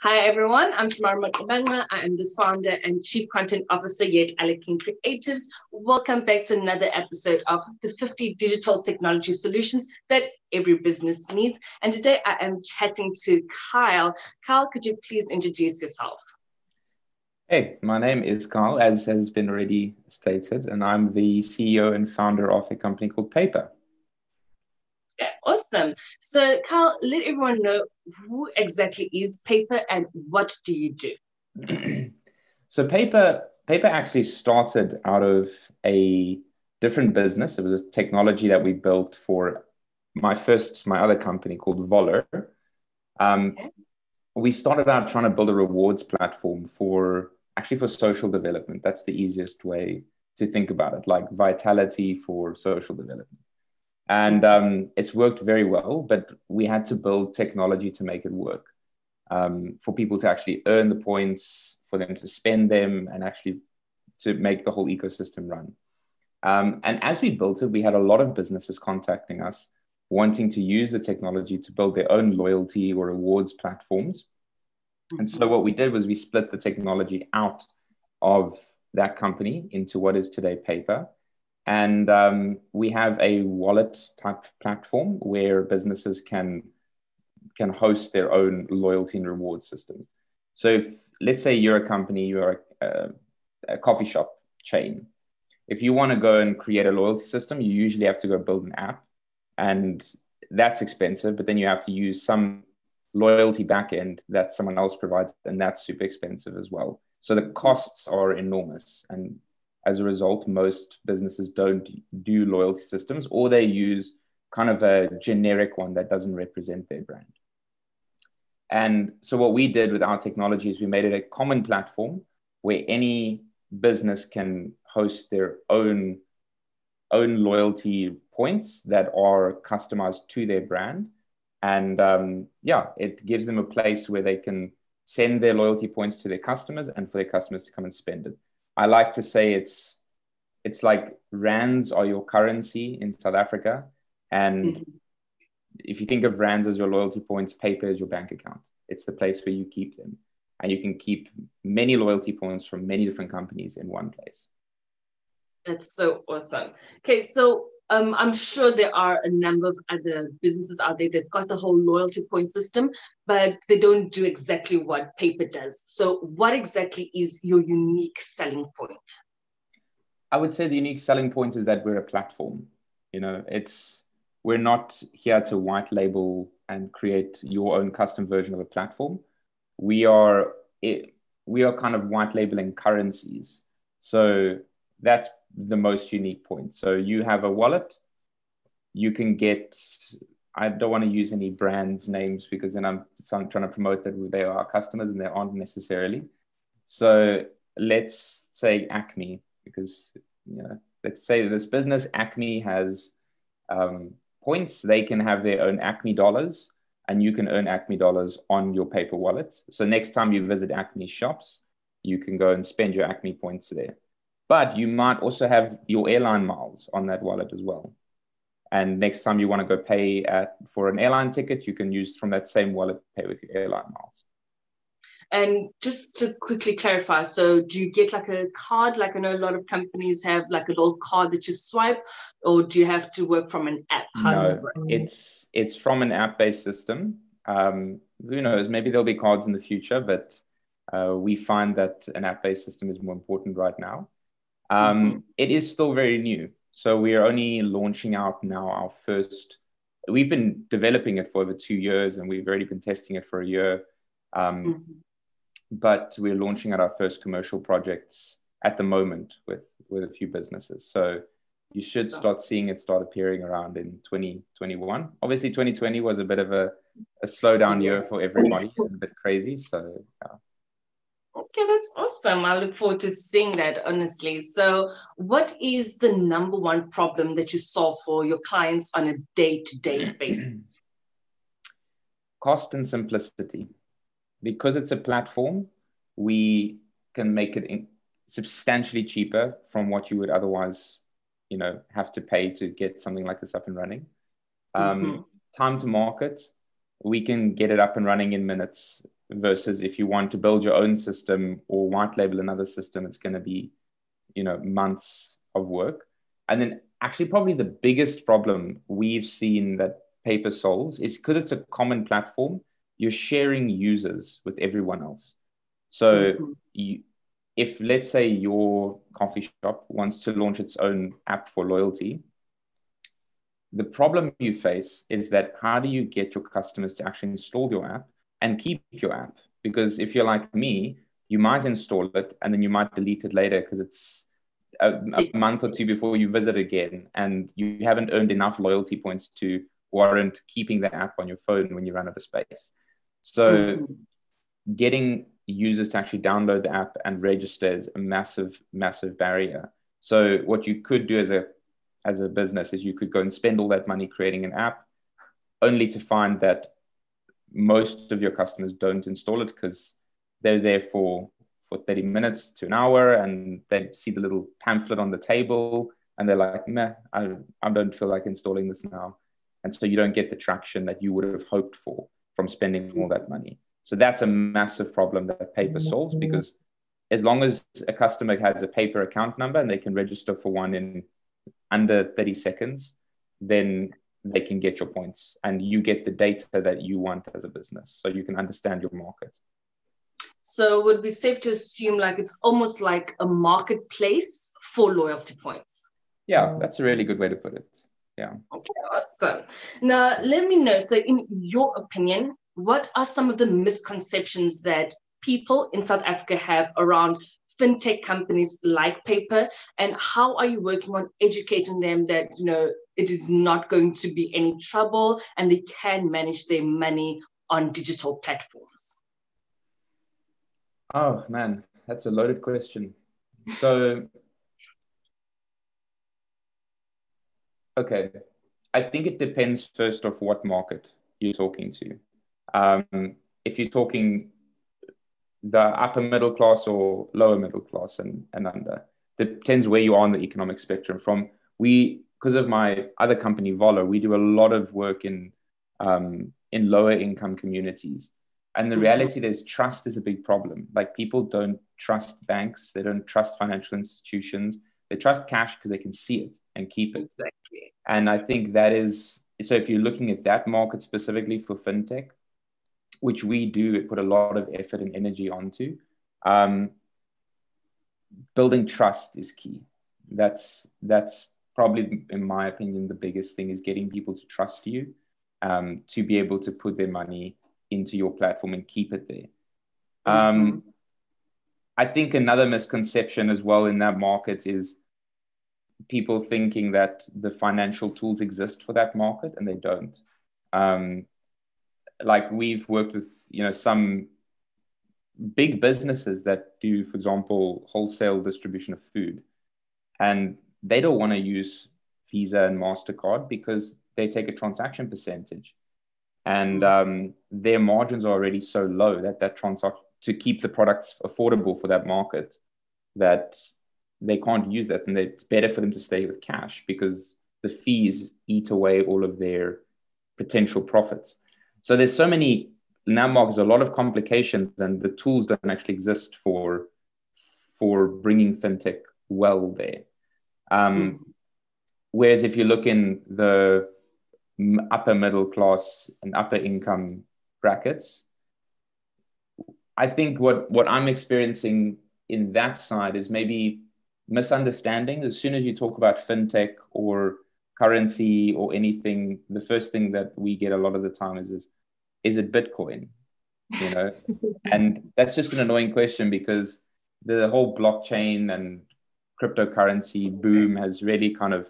Hi everyone, I'm Tamara Mangma. I am the founder and Chief Content Officer here at Alaking Creatives. Welcome back to another episode of the 50 digital technology solutions that every business needs. And today I am chatting to Kyle. Kyle, could you please introduce yourself? Hey, my name is Kyle, as has been already stated, and I'm the CEO and founder of a company called Payper. Yeah, awesome. So Kyle, let everyone know who exactly is Payper and what do you do? So Payper actually started out of a different business. It was a technology that we built for my other company called Voller. Okay. We started out trying to build a rewards platform for social development. That's the easiest way to think about it, like vitality for social development. And it's worked very well, but we had to build technology to make it work, for people to actually earn the points, for them to spend them, and actually to make the whole ecosystem run. And as we built it, we had a lot of businesses contacting us, wanting to use the technology to build their own loyalty or rewards platforms. And so what we did was we split the technology out of that company into what is today Payper. And we have a wallet type platform where businesses can host their own loyalty and reward systems. So if, let's say you're a company, you're a coffee shop chain. If you want to go and create a loyalty system, you usually have to go build an app, and that's expensive, but then you have to use some loyalty backend that someone else provides, and that's super expensive as well. So the costs are enormous. And as a result, most businesses don't do loyalty systems, or they use kind of a generic one that doesn't represent their brand. And so what we did with our technology is we made it a common platform where any business can host their own loyalty points that are customized to their brand. And it gives them a place where they can send their loyalty points to their customers and for their customers to come and spend it. I like to say it's like rands are your currency in South Africa. And if you think of rands as your loyalty points, Payper is your bank account. It's the place where you keep them. And you can keep many loyalty points from many different companies in one place. That's so awesome. Okay, so I'm sure there are a number of other businesses out there that've got the whole loyalty point system, but they don't do exactly what Payper does. So what exactly is your unique selling point? I would say the unique selling point is that we're a platform. We're not here to white label and create your own custom version of a platform. We are kind of white labeling currencies. So that's the most unique point. So you have a wallet, you can get, I don't want to use any brands names because then I'm trying to promote that they are our customers and they aren't necessarily. So let's say Acme, because let's say this business Acme has points. They can have their own Acme dollars, and you can earn Acme dollars on your Payper wallet. So next time you visit Acme shops, you can go and spend your Acme points there. But you might also have your airline miles on that wallet as well. And next time you want to go pay for an airline ticket, you can use from that same wallet, pay with your airline miles. And just to quickly clarify, so do you get like a card? Like I know a lot of companies have like a little card that you swipe, or do you have to work from an app? No, it's from an app-based system. Who knows? Maybe there'll be cards in the future, but we find that an app-based system is more important right now. It is still very new. So we are only launching out now our first. We've been developing it for over 2 years, and we've already been testing it for a year. But we're launching out our first commercial projects at the moment with a few businesses. So you should start seeing it start appearing around in 2021. Obviously, 2020 was a bit of a slowdown year for everybody, a bit crazy. So yeah. Okay, that's awesome. I look forward to seeing that, honestly. So what is the number one problem that you solve for your clients on a day-to-day basis? Cost and simplicity. Because it's a platform, we can make it substantially cheaper from what you would otherwise, have to pay to get something like this up and running. Time to market, we can get it up and running in minutes. versus if you want to build your own system or white label another system, it's going to be, months of work. And then actually probably the biggest problem we've seen that Payper solves is because it's a common platform, you're sharing users with everyone else. So if let's say your coffee shop wants to launch its own app for loyalty, the problem you face is that how do you get your customers to actually install your app and keep your app? Because if you're like me, you might install it and then you might delete it later because it's a month or two before you visit again, and you haven't earned enough loyalty points to warrant keeping the app on your phone when you run out of space. So getting users to actually download the app and register is a massive, massive barrier. So what you could do as a business is you could go and spend all that money creating an app, only to find that most of your customers don't install it because they're there for 30 minutes to an hour, and they see the little pamphlet on the table and they're like, meh, I don't feel like installing this now. And so you don't get the traction that you would have hoped for from spending all that money. So that's a massive problem that Payper solves, because as long as a customer has a Payper account number and they can register for one in under 30 seconds, then they can get your points and you get the data that you want as a business, so you can understand your market. So would it be safe to assume like it's almost like a marketplace for loyalty points? Yeah, that's a really good way to put it. Yeah. Okay, awesome. Now, let me know. So in your opinion, what are some of the misconceptions that people in South Africa have around fintech companies like Payper, and how are you working on educating them that, it is not going to be any trouble and they can manage their money on digital platforms? Oh man, that's a loaded question. So, okay, I think it depends first of what market you're talking to. If you're talking the upper middle class or lower middle class and under, depends where you are on the economic spectrum. Because of my other company, Volo, we do a lot of work in lower income communities. And the reality is trust is a big problem. Like, people don't trust banks. They don't trust financial institutions. They trust cash because they can see it and keep it. Exactly. And I think that is, so if you're looking at that market specifically for fintech, which we do put a lot of effort and energy onto, building trust is key. That's probably, in my opinion, the biggest thing, is getting people to trust you, to be able to put their money into your platform and keep it there. I think another misconception as well in that market is people thinking that the financial tools exist for that market, and they don't. Like, we've worked with, some big businesses that do, for example, wholesale distribution of food, and they don't want to use Visa and MasterCard because they take a transaction percentage, and their margins are already so low that transaction, to keep the products affordable for that market, that they can't use that, and it's better for them to stay with cash because the fees eat away all of their potential profits. So there's so many, in that market, there's a lot of complications, and the tools don't actually exist for bringing fintech well there. Whereas if you look in the upper middle class and upper income brackets, I think what I'm experiencing in that side is maybe misunderstanding. As soon as you talk about fintech or currency or anything, the first thing that we get a lot of the time is it Bitcoin? And that's just an annoying question, because the whole blockchain and cryptocurrency boom has really kind of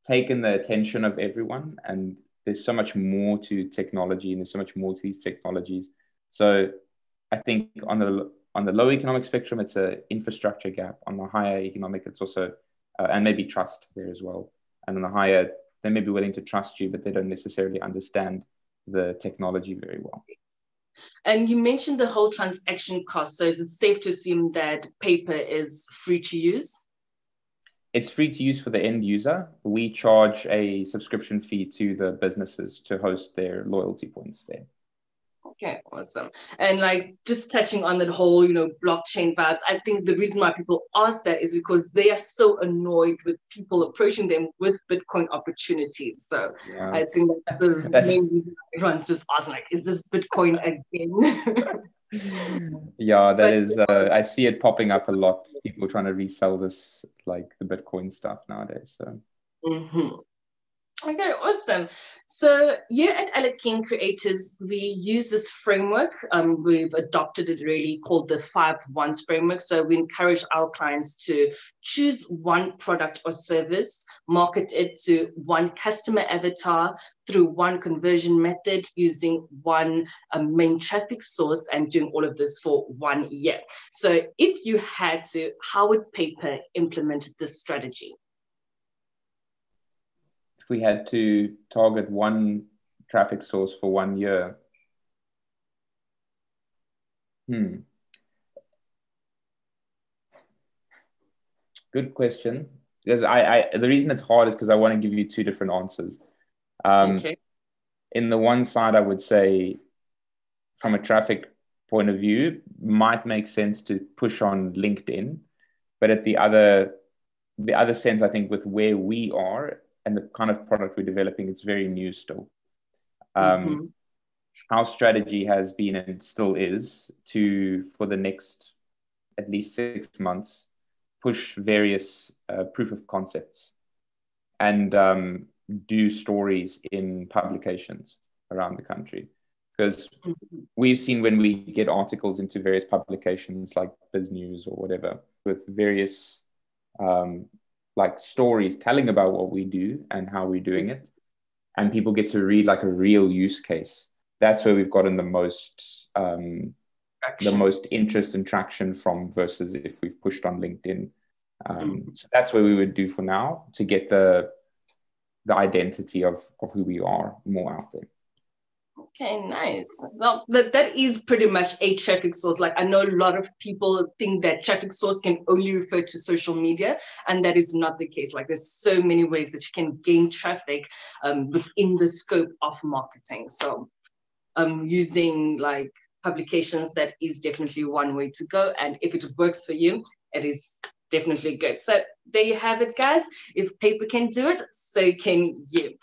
taken the attention of everyone, and there's so much more to technology, and there's so much more to these technologies. So I think on the low economic spectrum, it's an infrastructure gap. On the higher economic, it's also, and maybe trust there as well. And on the higher, they may be willing to trust you, but they don't necessarily understand the technology very well. And you mentioned the whole transaction cost. So is it safe to assume that Payper is free to use? It's free to use for the end user. We charge a subscription fee to the businesses to host their loyalty points there. Okay, awesome. And like just touching on that whole, blockchain vibes, I think the reason why people ask that is because they are so annoyed with people approaching them with Bitcoin opportunities. So Yeah, I think that's the that's main reason everyone's just asking, like, is this Bitcoin again? yeah, that But is. I see it popping up a lot. People trying to resell this, like the Bitcoin stuff nowadays. So. mhm. Okay, awesome. So here at Alaking Creatives, we use this framework. We've adopted it really called the 5 1s framework. So we encourage our clients to choose one product or service, market it to one customer avatar through one conversion method using one main traffic source and doing all of this for 1 year. So if you had to, how would Payper implement this strategy? If we had to target one traffic source for 1 year, good question. Because the reason it's hard is because I want to give you two different answers. Okay. In the one side, I would say, from a traffic point of view, might make sense to push on LinkedIn, but at the other sense, I think with where we are and the kind of product we're developing, it's very new still. Mm-hmm. Our strategy has been and still is to, for the next at least 6 months, push various proof of concepts and do stories in publications around the country. Because we've seen when we get articles into various publications like Biz News or whatever, with various like stories telling about what we do and how we're doing it, and people get to read like a real use case. That's where we've gotten the most interest and traction from versus if we've pushed on LinkedIn. So that's where we would do for now to get the identity of who we are more out there. Okay, nice. Well, that is pretty much a traffic source. Like I know a lot of people think that traffic source can only refer to social media, and that is not the case. Like there's so many ways that you can gain traffic within the scope of marketing. So using like publications, that is definitely one way to go. And if it works for you, it is definitely good. So there you have it, guys. If Payper can do it, so can you.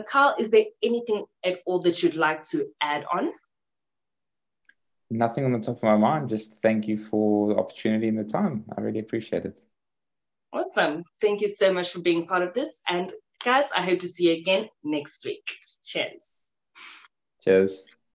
Carl, is there anything at all that you'd like to add on? Nothing on the top of my mind. Just thank you for the opportunity and the time. I really appreciate it. Awesome. Thank you so much for being part of this. And guys, I hope to see you again next week. Cheers. Cheers.